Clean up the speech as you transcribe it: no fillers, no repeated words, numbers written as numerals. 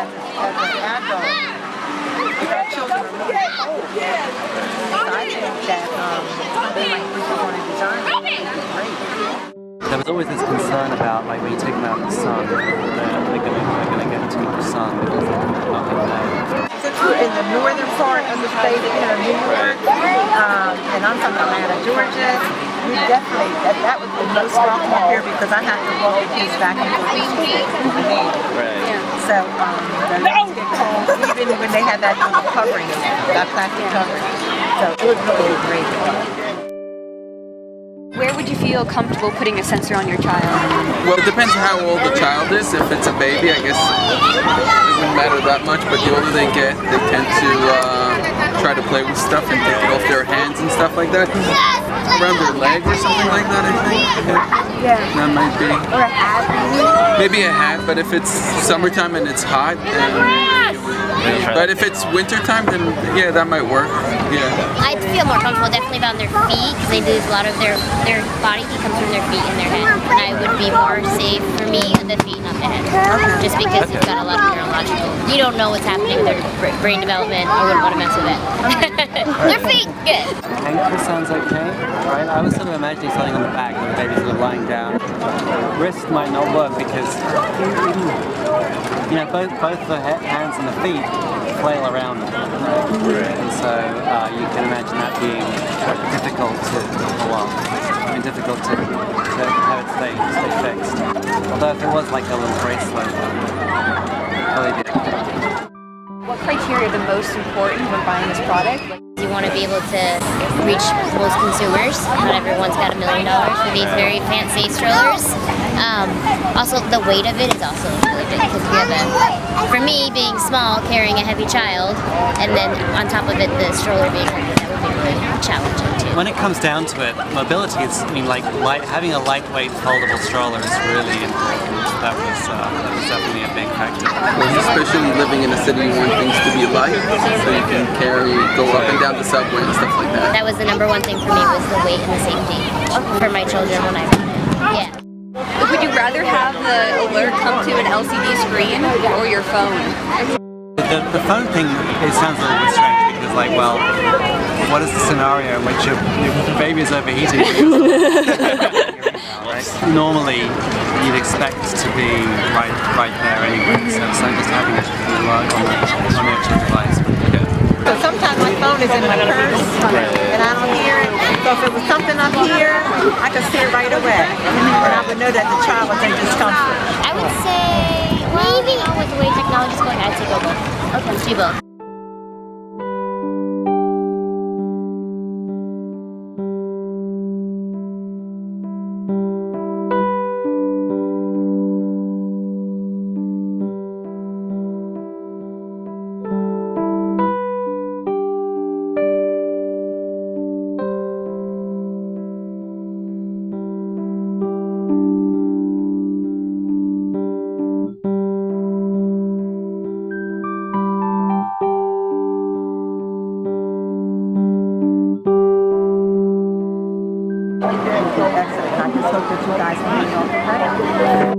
as an adult, if our children are moving forward, I think that they might want to design it. Great. There was always this concern about, like, when you take them out in the sun, they're going to get too much sun because they're not going to. Since we're in the northern part of the state here in New York, and I'm from Atlanta, Georgia, we definitely, that would be most welcome up here because I have to walk the kids back and forth to school. Right. So the nights get cold, even when they had that little covering, that plastic covering. So it was really great. Where would you feel comfortable putting a sensor on your child? Well, it depends on how old the child is. If it's a baby, I guess it wouldn't matter that much, but the older they get, they tend to try to play with stuff and take it off their hands and stuff like that. Around their leg or something like that, I think. Yeah. That might be. Or a hat. Maybe a hat, but if it's summertime and it's hot, but if it's wintertime, then yeah, that might work. Yeah. I'd feel more comfortable definitely about their feet because they lose a lot of their body heat comes from their feet and their head. And I would be more safe for me with the feet, not the head. Just because it's got a lot of neurological. You don't know what's happening with their brain development. I wouldn't want to mess with it. Their feet, good. Ankle sounds okay, right? I was sort of imagining something on the back when the baby's sort of lying down. Wrist might not work because both the hands and the feet flail around them, right? And so you can imagine that being difficult to pull off and difficult to have it stay fixed. Although if it was like a little bracelet, probably be. What criteria are the most important when buying this product? You want to be able to reach most consumers. Not everyone's got $1 million for these very fancy strollers. Also, the weight of it is also really big because we have for me, being small, carrying a heavy child, and then on top of it, the stroller being heavy, that would be really challenging too. When it comes down to it, mobility is, having a lightweight foldable stroller is really important. That was definitely a big factor. Well, especially living in a city, you want things to be light, so you can go up and down the subway and stuff like that. That was the number one thing for me, was the weight and the safety for my children when I rode it. Yeah. Would you rather have the alert come to an LCD screen or your phone? The phone thing, it sounds a little bit strange because, like, well, what is the scenario in which your baby is overheating? Normally, you'd expect to be right there anyway, so just having it work on the actual device. So sometimes my phone is in my purse and I don't hear it. So if it was something up here, I could see it right away. And I would know that the child was in discomfort. I would say, well, maybe with the way technology's going, I'd say go both. Okay. Let's do both. Excellent. I just hope that you guys can be on the ground.